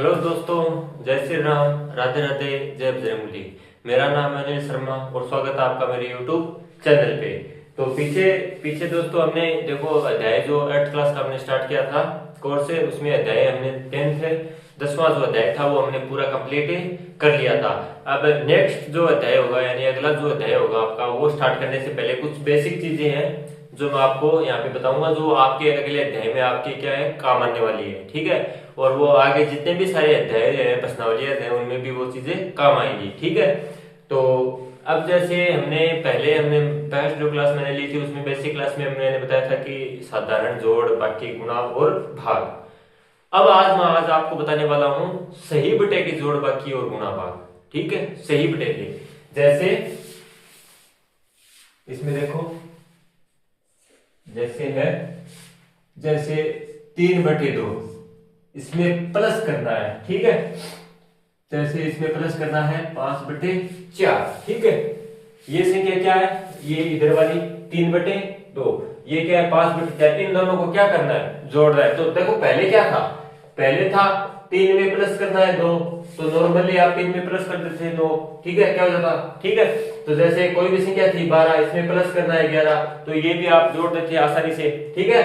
Hello दोस्तों, जय श्री राम, राधे राधे, जय बजरंगबली। मेरा नाम है अनिल शर्मा और स्वागत है आपका मेरे यूट्यूब चैनल पे। तो पीछे पीछे दोस्तों हमने देखो अध्याय जो 8th क्लास का हमने स्टार्ट किया था कोर्स है, उसमें अध्याय हमने 10th है 10वां जो अध्याय था वो हमने पूरा कंप्लीट कर लिया था। अब नेक्स्ट जो अध्याय होगा यानी अगला जो अध्याय होगा आपका वो स्टार्ट करने से पहले कुछ बेसिक चीजें हैं जो मैं आपको यहाँ पे बताऊंगा, जो आपके अगले अध्याय में आपके क्या है काम आने वाली है। ठीक है, और वो आगे जितने भी सारे अध्याय है प्रश्नावलियां है उनमें भी वो चीजें काम आएंगी। ठीक है, तो अब जैसे हमने फर्स्ट जो क्लास मैंने ली थी उसमें बेसिक क्लास में मैंने बताया था कि साधारण जोड़, बाकी, गुणा और भाग। अब आज आपको बताने वाला हूं सही बटे के जोड़, बाकी और गुणा भाग। ठीक है, सही बटे के जैसे इसमें देखो जैसे 3/2 इसमें प्लस करना है। ठीक है, जैसे इसमें प्लस करना है 5/4। ठीक है, ये संख्या क्या है, ये इधर वाली 3/2, ये क्या है 5/4। इन दोनों को क्या करना है, जोड़ना है। तो देखो पहले क्या था, पहले था 3 में प्लस करना है 2, तो नॉर्मली आप 3 में प्लस कर देते हैं 2। ठीक है, क्या हो जाता। ठीक है, तो जैसे कोई भी संख्या थी 12, इसमें प्लस करना है 11, तो ये भी आप जोड़ देते हैं आसानी से। ठीक है,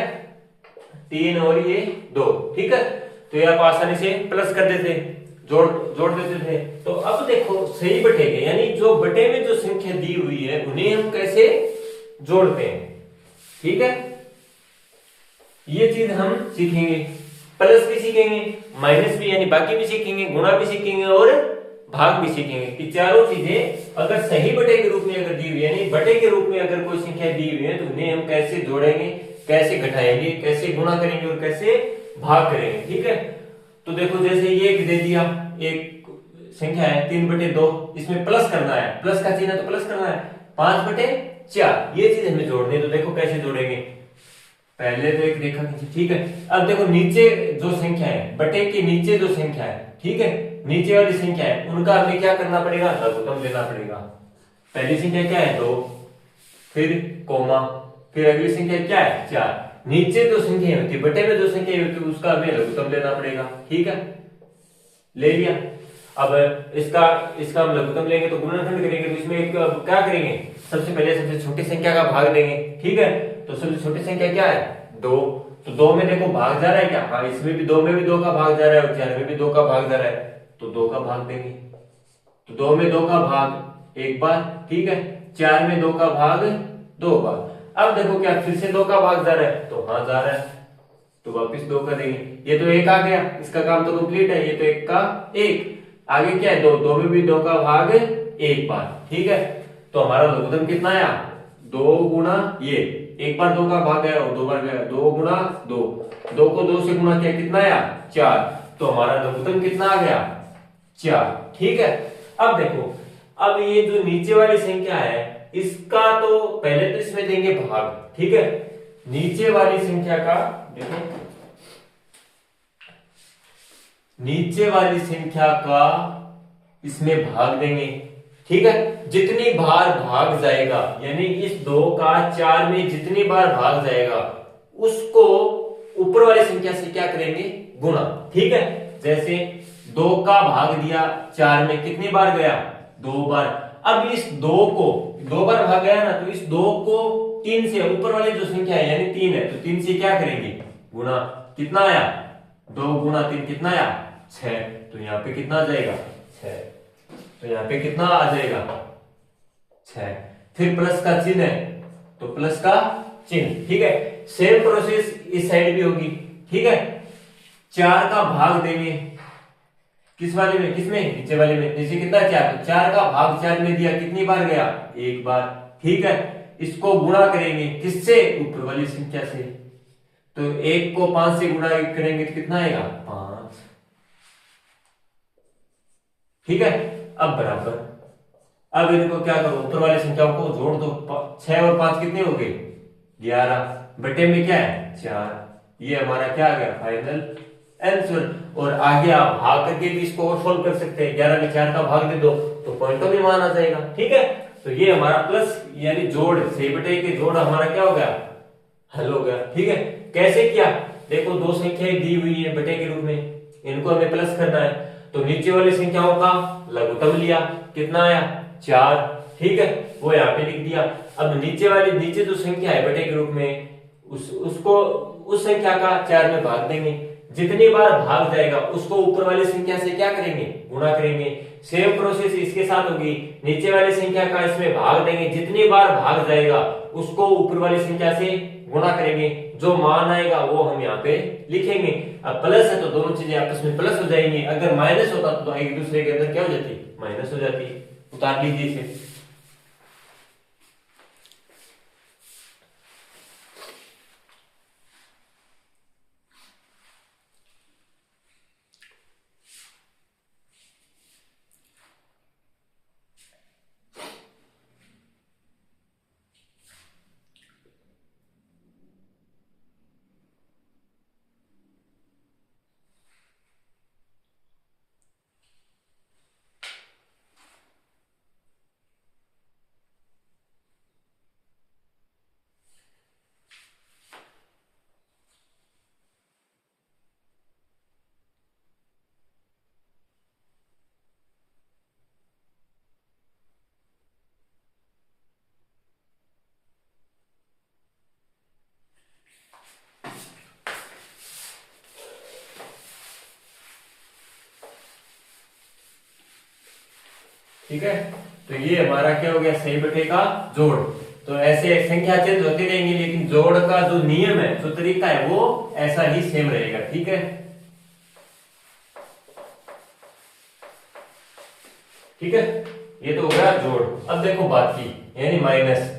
3 और ये 2। ठीक है, तो ये आप आसानी से प्लस कर देते, जोड़ देते थे। तो अब देखो सही बटे के यानी जो बटे में जो संख्या दी हुई है उन्हें हम कैसे जोड़ते हैं। ठीक है, ये चीज हम सीखेंगे, प्लस भी सीखेंगे, माइनस भी यानी बाकी भी सीखेंगे, गुणा भी सीखेंगे और भाग भी सीखेंगे कि चारों चीजें अगर सही बटे के रूप में अगर दी हुई है यानी बटे के रूप में अगर कोई संख्या दी हुई है तो उन्हें हम कैसे जोड़ेंगे, कैसे घटाएंगे, कैसे गुणा करेंगे और कैसे भाग करेंगे। ठीक है, तो देखो जैसे ये एक दे दिया, एक संख्या है 3/2, इसमें प्लस करना है, प्लस का चिन्ह है तो प्लस करना है 5/4, ये चीज हमें जोड़नी है। तो देखो कैसे जोड़ेंगे, पहले तो एक रेखा खींची। ठीक है, अब देखो नीचे जो संख्या है, बटे के नीचे जो संख्या है, ठीक है, नीचे वाली संख्या है उनका हमें क्या करना पड़ेगा, लघुत्तम लेना पड़ेगा। पहली संख्या क्या है 2, फिर कोमा, फिर अगली संख्या क्या है 4। नीचे जो संख्या होती है, बटे में जो संख्या होती है उसका हमें लघुत्तम लेना पड़ेगा। ठीक है, ले लिया। अब इसका हम लघुत्तम लेंगे तो गुणनखंड करेंगे, तो इसमें क्या करेंगे, सबसे पहले सबसे छोटी संख्या का भाग देंगे। ठीक है, तो सबसे छोटी संख्या क्या है 2, तो 2 में देखो भाग जा रहा है क्या, हाँ इसमें भी 2 में भी 2 का भाग जा रहा है और 4 में भी 2 का भाग जा रहा है, तो 2 का भाग देंगे। तो 2 में 2 का भाग एक बार, ठीक है, 4 में 2 का भाग 2 बार। अब देखो क्या फिर से 2 का भाग जा रहा है, तो हाँ जा रहा है, तो वापिस 2 का देंगे। ये तो 1 आ गया, इसका काम तो कंप्लीट है, ये तो 1 का 1। आगे क्या है 2, 2 में भी 2 का भाग एक बार। ठीक है, तो हमारा लघुत्तम कितना आया 2 गुणा ये, एक बार 2 का भाग गया और 2 बार गया, 2 गुणा 2, 2 को 2 से गुणा किया कितना आया 4, तो हमारा लघुत्तम कितना आ गया 4। ठीक है, अब देखो अब ये जो नीचे वाली संख्या है इसका तो पहले तो इसमें देंगे भाग। ठीक है, नीचे वाली संख्या का देखो, नीचे वाली संख्या का इसमें भाग देंगे। ठीक है, जितनी बार भाग जाएगा यानी इस 2 का 4 में जितनी बार भाग जाएगा उसको ऊपर वाली संख्या से क्या करेंगे, गुणा। ठीक है, जैसे 2 का भाग दिया 4 में कितनी बार गया 2 बार। अब इस 2 को 2 बार भाग गया ना, तो इस 2 को 3 से, ऊपर वाली जो संख्या है यानी 3 है, तो 3 से क्या करेंगे गुणा। कितना आया 2 गुणा 3 कितना आया 6, तो यहाँ पे कितना आ जाएगा 6, तो यहाँ पे कितना आ जाएगा 6। फिर प्लस का चिन्ह है तो प्लस का चिन्ह। ठीक है, सेम प्रोसेस इस साइड भी होगी। ठीक है, 4 का भाग देंगे किस वाले में, किसमें, नीचे वाले में। नीचे कितना 4, तो 4 का भाग 4 में दिया कितनी बार गया एक बार। ठीक है, इसको गुणा करेंगे किससे, ऊपर वाली संख्या से, तो 1 को 5 से गुणा करेंगे तो कितना आएगा 5। ठीक है, अब बराबर, अब इनको क्या करो, ऊपर वाली संख्याओं को जोड़ दो, 6 और 5 कितने हो गए 11, बटे में क्या है 4। ये हमारा क्या आ गया फाइनल आंसर। और आगे आप भाग करके भी इसको और सोल्व कर सकते हैं, 11 में 4 का भाग दे दो तो पॉइंटों में मान आ जाएगा। ठीक है, तो ये हमारा प्लस यानी जोड़, सही बटे के जोड़ हमारा क्या हो गया, हल हो गया। ठीक है, कैसे किया, देखो दो संख्याएं दी हुई है बटे के रूप में, इनको हमें प्लस करना है, तो नीचे वाली संख्याओं का लघुत्तम लिया, कितना आया 4, ठीक है, वो यहाँ पे लिख दिया। अब नीचे जो संख्या है बटे के रूप में उसको उस संख्या का 4 में भाग देंगे, जितनी बार भाग जाएगा उसको ऊपर वाली संख्या से क्या करेंगे, गुणा करेंगे। सेम प्रोसेस इसके साथ होगी, नीचे वाली संख्या का इसमें भाग देंगे, जितनी बार भाग जाएगा उसको ऊपर वाली संख्या से गुणा करेंगे, जो मान आएगा वो हम यहाँ पे लिखेंगे। अब प्लस है तो दोनों चीजें आपस में प्लस हो जाएंगी, अगर माइनस होता तो एक दूसरे के अंदर क्या हो जाती, माइनस हो जाती। उतार लीजिए इसे। ठीक है, तो ये हमारा क्या हो गया, सही बटे का जोड़। तो ऐसे संख्या चेंज होती रहेंगी, लेकिन जोड़ का जो नियम है, जो तरीका है, वो ऐसा ही सेम रहेगा। ठीक है, ठीक है, ये तो हो गया जोड़। अब देखो बाकी, यानी माइनस।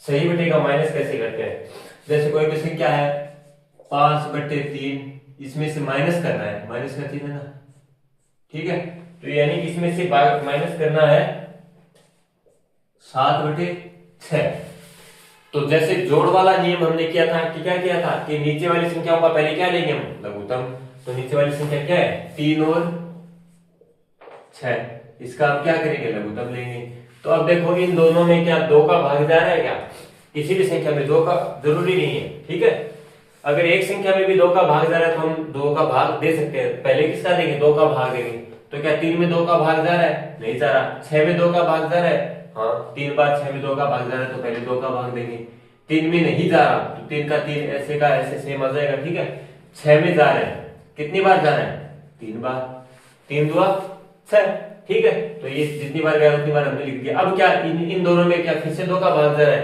सही बटे का माइनस कैसे करते हैं, जैसे कोई भी संख्या है 5/3, इसमें से माइनस करना है, माइनस का चिन्ह है ना, ठीक है, तो यानी इसमें से माइनस करना है 7/6। तो जैसे जोड़ वाला नियम हमने किया था कि क्या किया था कि नीचे वाली संख्याओं का पहले क्या लेंगे हम, लघुत्तम। तो नीचे वाली संख्या क्या है, 3 और 6, इसका हम क्या करेंगे, लघुत्तम लेंगे। तो अब देखो इन दोनों में क्या 2 का भाग जा रहा है क्या, किसी भी संख्या में 2 का जरूरी नहीं है। ठीक है, अगर एक संख्या में भी 2 का भाग जा रहा है तो हम 2 का भाग दे सकते हैं। पहले किसका देंगे, 2 का भाग देंगे। तो क्या 3 में 2 का भाग जा रहा है, नहीं जा रहा। 6 में 2 का भाग जा रहा है, हाँ 3 बार 6 में 2 का भाग जा रहा है, तो पहले 2 का भाग देंगे। 3 में नहीं जा रहा तो 3 का 3 ऐसे का ऐसे सेम आ जाएगा। ठीक है, 6 में जा रहे हैं, कितनी बार जा रहे हैं, 3 बार, 3 दूआ 6। ठीक है, तो ये जितनी बार गया उतनी बार हमने लिख दिया। अब क्या इन दोनों में क्या फिर से 2 का भाग जा रहा है,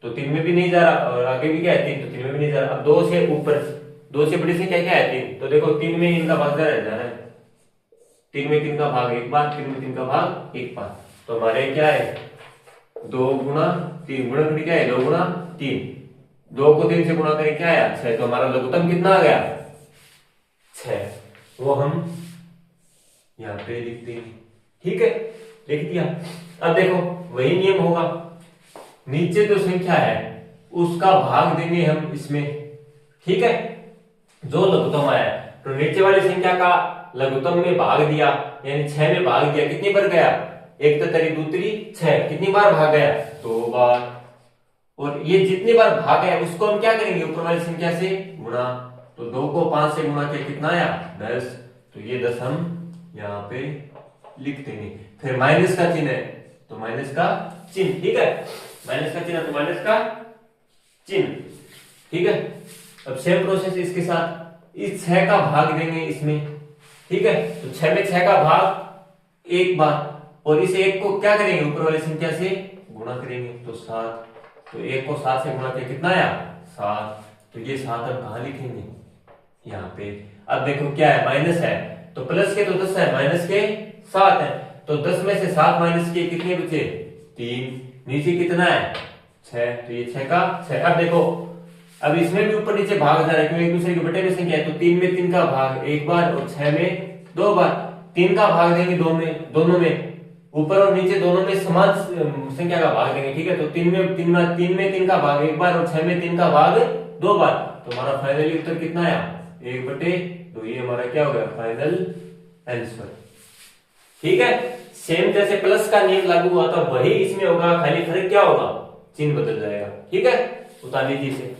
तो 3 में भी नहीं जा रहा, और आगे भी क्या है 3, तो 3 में भी नहीं जा रहा। अब 2 से ऊपर, 2 से बड़ी संख्या क्या है 3, तो देखो 3 में इनका भाग जा रहा है 3 में 3 का भाग एक बार, 3 में 3 का भाग एक बार। तो हमारे क्या है 2 गुणा 3, गुणा क्या है 2 गुणा 3, 2 को 3 से गुणा करें क्या आया 6। तो हमारा लघुत्तम कितना आ गया 6, वो हम यहाँ पे लिखते हैं। ठीक है, लिख दिया। अब देखो वही नियम होगा, नीचे जो संख्या है उसका भाग देंगे हम इसमें। ठीक है, जो लघुत्तम आया तो नीचे वाली संख्या का लघुत्तम में भाग दिया, यानी 6 में भाग दिया, कितनी बार गया, एक तो तरी दूसरी 6, कितनी बार भाग गया 2 बार। और ये जितनी बार भाग गया उसको हम क्या करेंगे, ऊपर वाली संख्या से गुणा। तो 2 को 5 से गुणा किया, कितना आया 10। तो ये 10 हम यहाँ पे लिख देंगे। फिर माइनस का चिन्ह है तो माइनस का चिन्ह। ठीक है, माइनस का चिन्ह तो माइनस का चिन्ह। ठीक है, अब सेम प्रोसेस इसके साथ, इस 6 का भाग देंगे इसमें। ठीक है, तो 6 में 6 का भाग एक बार, और इस 1 को क्या करेंगे, ऊपर वाली संख्या से गुणा करेंगे, तो 7। तो 1 को 7 से गुणा किया, कितना आया 7। तो ये 7 हम कहा लिखेंगे, यहाँ पे। अब देखो क्या है, माइनस है तो प्लस के तो 10 है, माइनस के 7 है, तो 10 में से 7 माइनस किए, कितने बचे 3, नीचे कितना है 6, तो ये 6 का 6। अब देखो अब इसमें भी ऊपर नीचे भाग जा रहा है, क्योंकि एक दूसरे के बटे में संख्या है, तो 3 में 3 का भाग एक बार, और 6 में 2 बार। 3 का भाग देंगे दोनों में, ऊपर और नीचे दोनों में समान संख्या का भाग देंगे। ठीक है, तो 3 में 3 का भाग एक बार, और 6 में 3 का भाग 2 बार। तो हमारा फाइनली उत्तर कितना आया 1/2। ये हमारा क्या हो गया फाइनल आंसर। ठीक है, सेम जैसे प्लस का नियम लागू हुआ था वही इसमें होगा, खाली फर्क क्या होगा, चिन्ह बदल जाएगा। ठीक है, उतार लीजिए इसे।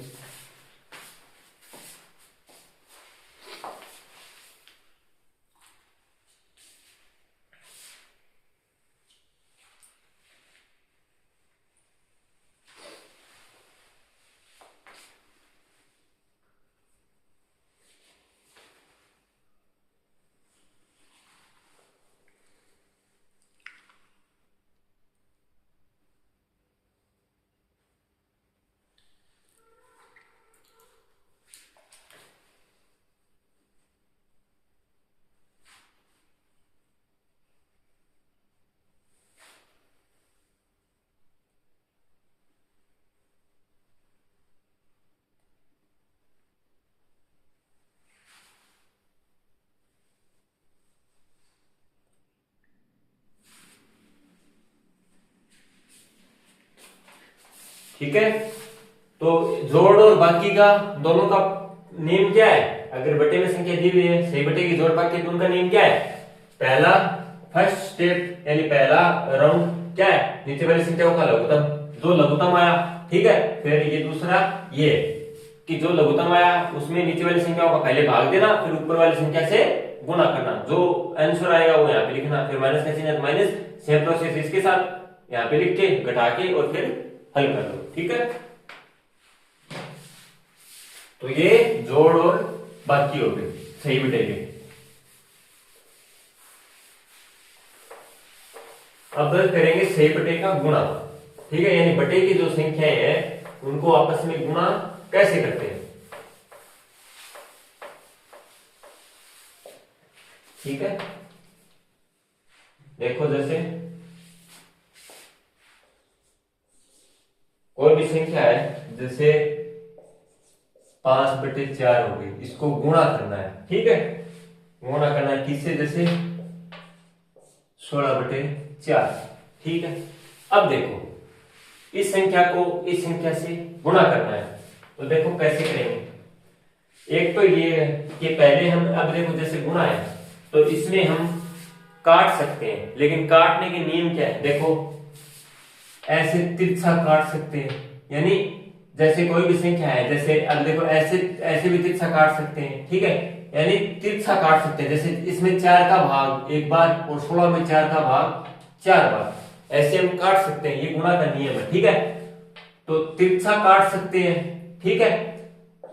ठीक है। तो जोड़ और बाकी का दोनों का नियम क्या है? अगर बटे में संख्या दी हुई है, सही बटे की जोड़ बाकी, तो उनका नियम क्या है? पहला फर्स्ट स्टेप यानी पहला राउंड क्या है? नीचे वाली संख्याओं का लघुत्तम, जो लघुत्तम आया, ठीक है। फिर ये दूसरा ये कि जो लघुत्तम आया उसमें नीचे वाली संख्याओं का पहले भाग देना, फिर ऊपर वाली संख्या से गुणा करना, जो आंसर आएगा वो यहाँ पे लिखना, फिर माइनस का चिन्ह है तो माइनस, सेम प्रोसेस इसके साथ यहाँ पे लिख के घटा के और फिर हल कर दो, ठीक है। तो ये जोड़ और बाकी हो गए सही बटे के। अब करेंगे सही बटे का गुणा, ठीक है, यानी बटे की जो संख्याएं हैं उनको आपस में गुणा कैसे करते हैं, ठीक है। देखो जैसे कोई भी संख्या है, जैसे 5/4 हो गई, इसको गुणा करना है, ठीक है। गुणा करना है किससे? जैसे 16/4, ठीक है। अब देखो इस संख्या को इस संख्या से गुणा करना है, तो देखो कैसे करेंगे। एक तो ये है कि पहले हम, अब देखो जैसे गुणा है तो इसमें हम काट सकते हैं, लेकिन काटने के नियम क्या है? देखो ऐसे तिरछा काट सकते हैं, यानी जैसे कोई भी संख्या है, जैसे अब देखो ऐसे ऐसे भी तिरछा काट सकते हैं, ठीक है, यानी तिरछा काट सकते हैं। जैसे इसमें 4 का भाग एक बार और 16 में 4 का भाग 4 बार, ऐसे हम काट सकते हैं, ये गुणा का नियम है, ठीक है। तो तिरछा काट सकते हैं, ठीक है,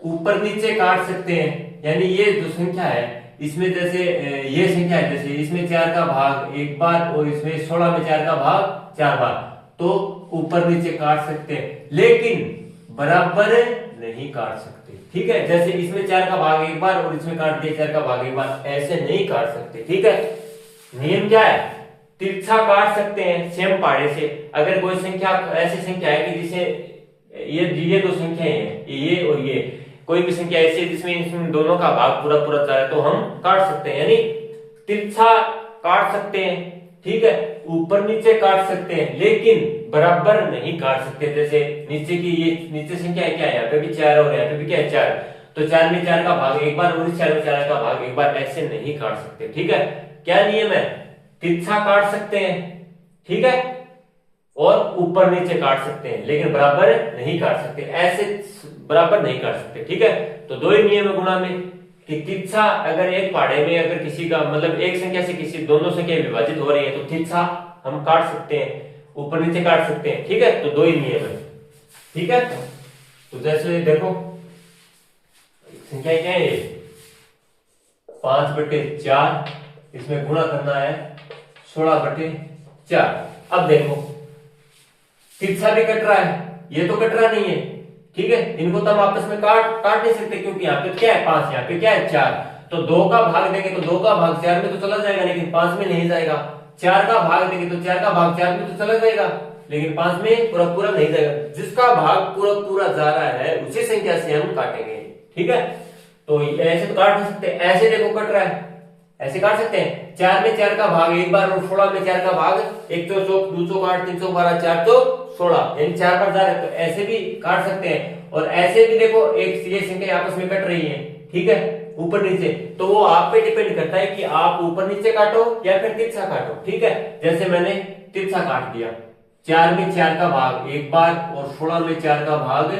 ऊपर नीचे काट सकते हैं, यानी ये जो संख्या है इसमें जैसे ये संख्या है, जैसे इसमें 4 का भाग एक बार और इसमें 16 में 4 का भाग 4 बार, तो ऊपर नीचे काट सकते हैं, लेकिन बराबर नहीं काट सकते, ठीक है। जैसे इसमें 4 का भाग एक बार और इसमें काट दिया 4 का भाग एक बार, ऐसे नहीं काट सकते, ठीक है। नियम क्या है? तिरछा काट सकते हैं सेम पाड़े से। अगर कोई संख्या ऐसी संख्या है कि जिसे ये दो संख्याएं हैं, ये और ये, कोई भी संख्या ऐसी है जिसमें इसमें दोनों का भाग पूरा पूरा 4 है, तो हम काट सकते हैं, यानी तिरछा काट सकते हैं, ठीक है। ऊपर नीचे काट सकते हैं, लेकिन बराबर नहीं काट सकते। जैसे नीचे की ये नीचे संख्या है क्या है, यहाँ पे भी 4 और यहाँ पे भी क्या है 4, तो 4 में 4 का भाग एक बार और इस 4 में 4 का भाग एक बार, ऐसे नहीं काट सकते, ठीक है। क्या नियम है? तिरछा काट सकते हैं, ठीक है, और ऊपर नीचे काट सकते हैं, लेकिन बराबर नहीं काट सकते, ऐसे बराबर नहीं काट सकते, ठीक है। तो दो ही नियम है गुणा में कि तिरछा अगर एक पाड़े में अगर किसी का मतलब एक संख्या से किसी दोनों संख्या विभाजित हो रही है तो तिरछा हम काट सकते हैं, ऊपर नीचे काट सकते हैं, ठीक है। तो दो ही नियम है, ठीक है। तो जैसे देखो संख्या क्या है, 5/4, इसमें गुणा करना है 16/4। अब देखो तिरछा भी कट रहा है, ये तो कट रहा नहीं है, ठीक है। इनको तो हम आपस में काट नहीं सकते, क्योंकि यहाँ पे क्या है 5, यहाँ पे क्या है 4, तो 2 का भाग देंगे तो 2 का भाग 4 में तो चला जाएगा, लेकिन 5 में नहीं जाएगा। 4 का भाग देंगे तो 4 का भाग 4 में तो चला जाएगा, लेकिन 5 में पूरा पूरा नहीं जाएगा। जिसका भाग पूरा पूरा जा रहा है उसी संख्या से हम काटेंगे, ठीक है। तो ऐसे तो काट नहीं सकते, ऐसे देखो कट रहा है, ऐसे काट सकते हैं। 4 में 4 का भाग एक बार और 16 में 4 का भाग, एक तो चौक 2 चौक 8 3 चौक 12 4 तो 16, यानी 4 बार जा रहे हैं, तो ऐसे भी काट सकते हैं। और ऐसे भी देखो एक ये संख्या आपस में कट रही है, ठीक है, ऊपर नीचे, तो वो आप पे डिपेंड करता है कि आप ऊपर नीचे काटो या फिर तिरछा काटो, ठीक है। जैसे मैंने तिरछा काट दिया, 4 में 4 का भाग एक बार और 16 में 4 का भाग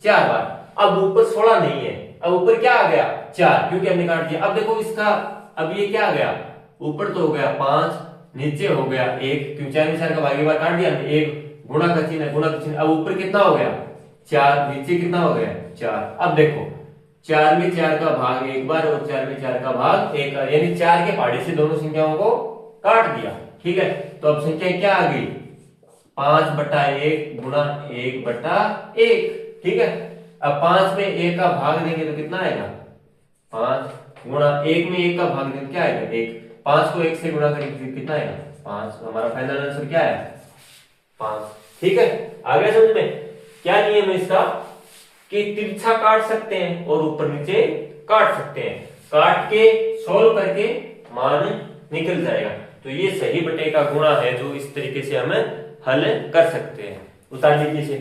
4 बार। अब ऊपर 16 नहीं है, अब ऊपर क्या आ गया 4, क्योंकि हमने काट दिया। अब देखो इसका अब ये क्या आ गया, ऊपर तो हो गया 5, नीचे हो गया 1, क्योंकि 4 में 4 का भाग एक बार काट दिया हमने, 1 गुणा का चिन्ह, गुणा का चिन्ह। अब ऊपर कितना हो गया 4, नीचे कितना हो गया 4। अब देखो 4 में 4 का भाग एक बार और 4 में 4 का भाग एक, यानी 4 के पहाड़े से दोनों संख्याओं को काट दिया, ठीक है। तो अब संख्या क्या आ गई 5/1 गुणा 1/1, ठीक है। अब 5 में 1 का भाग देंगे तो कितना आएगा 5 गुणा 1 में 1 का भाग देंगे क्या आएगा 1, 5 को 1 से गुणा करेंगे कितना आएगा 5। हमारा फाइनल आंसर क्या है 5, ठीक है। आगे समझ में क्या नियम है इसका कि तिरछा काट सकते हैं और ऊपर नीचे काट सकते हैं, काट के सोल्व करके मान निकल जाएगा। तो ये सही बटे का गुणा है जो इस तरीके से हम हल कर सकते हैं। उतार लीजिए इसे।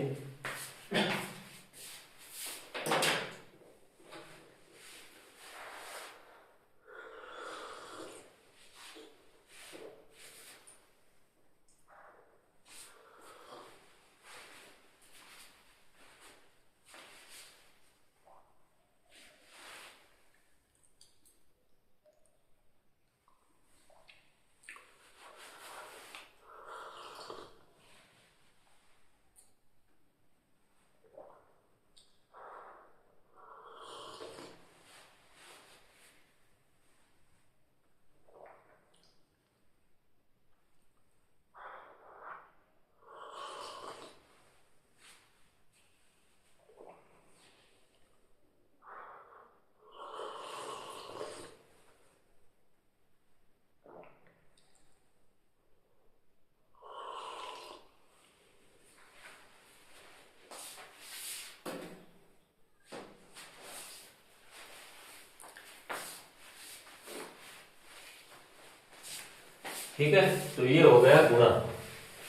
ठीक है, तो ये हो गया गुणा।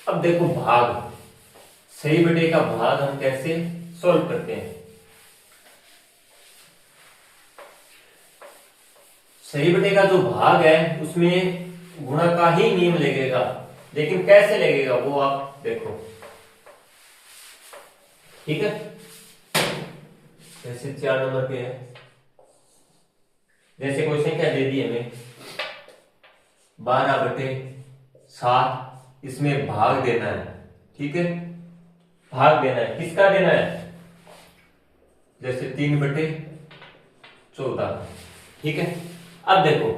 अब देखो भाग, सही बटे का भाग हम कैसे सॉल्व करते हैं। सही बटे का जो भाग है उसमें गुणा का ही नियम लगेगा, लेकिन कैसे लगेगा वो आप देखो। ठीक है, जैसे 4 नंबर पे है, जैसे कोई संख्या दे दी हमें 12/7, इसमें भाग देना है। ठीक है, भाग देना है, किसका देना है, जैसे 3/14। ठीक है, अब देखो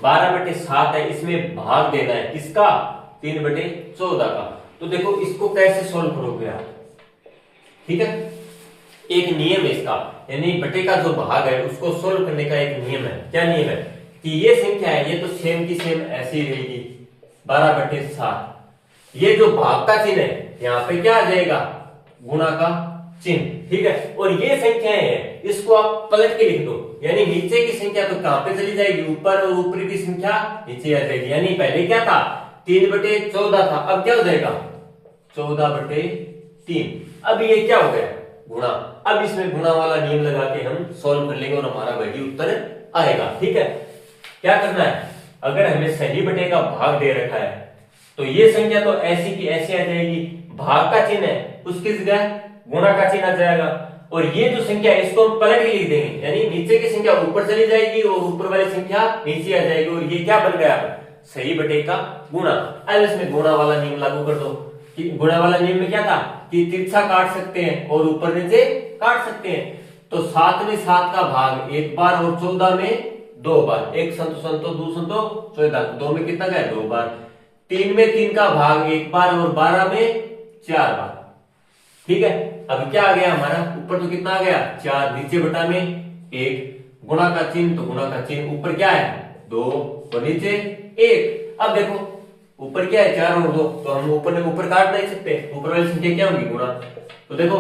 12/7 है, इसमें भाग देना है किसका, 3/14 का। तो देखो इसको कैसे सोल्व करोगे आप। ठीक है, एक नियम है इसका, यानी बटे का जो भाग है उसको सोल्व करने का एक नियम है। क्या नियम है कि ये संख्या है, ये तो सेम की सेम ऐसी ही रहेगी 12/7। ये जो भाग का चिन्ह है यहाँ पे क्या आ जाएगा, गुणा का चिन्ह। ठीक है, और ये संख्याएं हैं इसको आप पलट के लिख दो, यानी नीचे की संख्या तो कहां पे चली जाएगी, ऊपर, और ऊपर की संख्या नीचे आ जाएगी। यानी पहले क्या था, 3/14 था, अब क्या हो जाएगा 14/3। अब ये क्या हो गया, गुणा। अब इसमें गुणा वाला नियम लगा के हम सॉल्व कर लेंगे और हमारा वही उत्तर आएगा। ठीक है, क्या करना है, अगर हमें सही बटे का भाग दे रखा है तो ये संख्या तो ऐसी की ऐसी आ जाएगी, भाग का चिन्ह है उसकी जगह गुणा का चिन्ह आ जाएगा, और ये जो संख्या है इसको हम पलट के लिख देंगे, यानी नीचे की संख्या ऊपर चली जाएगी और ऊपर वाली संख्या नीचे आ जाएगी, और ये क्या बन गया सही बटे का गुणा। अब इसमें गुणा वाला नियम लागू कर दो, कि गुणा वाला नियम में क्या था कि तिरछा काट सकते हैं और ऊपर नीचे काट सकते हैं। तो 7 में 7 का भाग एक बार और 14 में 2 बार, एक संतो संतो दो संतो 14, 2 में कितना गया 2 बार, 3 में 3 का भाग एक बार और 12 में 4 बार। ठीक है, अब क्या आ गया हमारा, ऊपर तो कितना आ गया 4, नीचे बटा में 1, गुणा का चिन्ह, तो गुणा का चिन्ह ऊपर क्या है 2 और नीचे 1। अब देखो ऊपर क्या है 4 और 2, तो हम ऊपर काट नहीं सकते, ऊपर वाली संख्या क्या होगी गुणा। तो देखो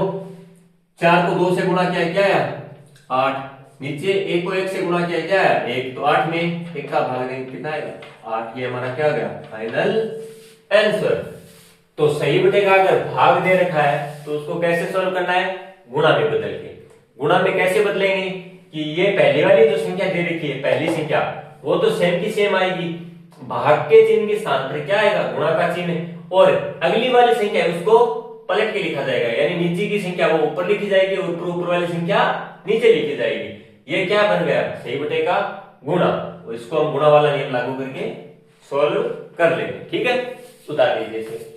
4 को 2 से गुणा किया क्या है 8, नीचे 1 को 1 से गुणा किया क्या है 1, तो 8 में 1 का भाग देंगे कितना आएगा 8। ये हमारा क्या आ गया फाइनल आंसर। तो सही बटे का अगर भाग दे रखा है तो उसको कैसे सॉल्व करना है, गुणा में बदल के। गुणा में कैसे बदलेंगे कि ये पहली वाली जो संख्या दे रखी है पहली संख्या वो तो सेम की सेम आएगी, भाग के चिन्ह के स्थान पर क्या आएगा गुणा का चिन्ह, और अगली वाली संख्या है उसको पलट के लिखा जाएगा, यानी नीचे की संख्या वो ऊपर लिखी जाएगी और ऊपर वाली संख्या नीचे लिखी जाएगी। ये क्या बन गया सही बटे का गुणा, और इसको हम गुणा वाला नियम लागू करके सॉल्व कर लेंगे। ठीक है, उतार लीजिए।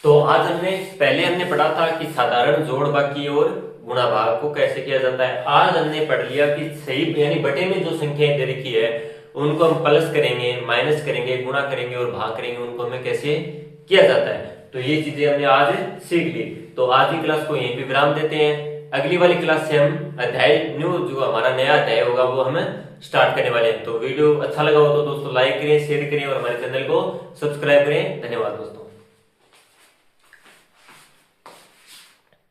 तो आज हमने पढ़ा था कि साधारण जोड़ बाकी और गुणा भाग को कैसे किया जाता है। आज हमने पढ़ लिया कि सही यानी बटे में जो संख्याएं दे रखी है उनको हम प्लस करेंगे, माइनस करेंगे, गुणा करेंगे और भाग करेंगे, उनको हमें कैसे किया जाता है। तो ये चीजें हमने आज सीख ली। तो आज की क्लास को यहीं पे विराम देते हैं। अगली वाली क्लास से हम अध्याय न्यू जो हमारा नया अध्याय होगा वो हम स्टार्ट करने वाले हैं। तो वीडियो अच्छा लगा हो तो दोस्तों लाइक करें, शेयर करें और हमारे चैनल को सब्सक्राइब करें। धन्यवाद दोस्तों।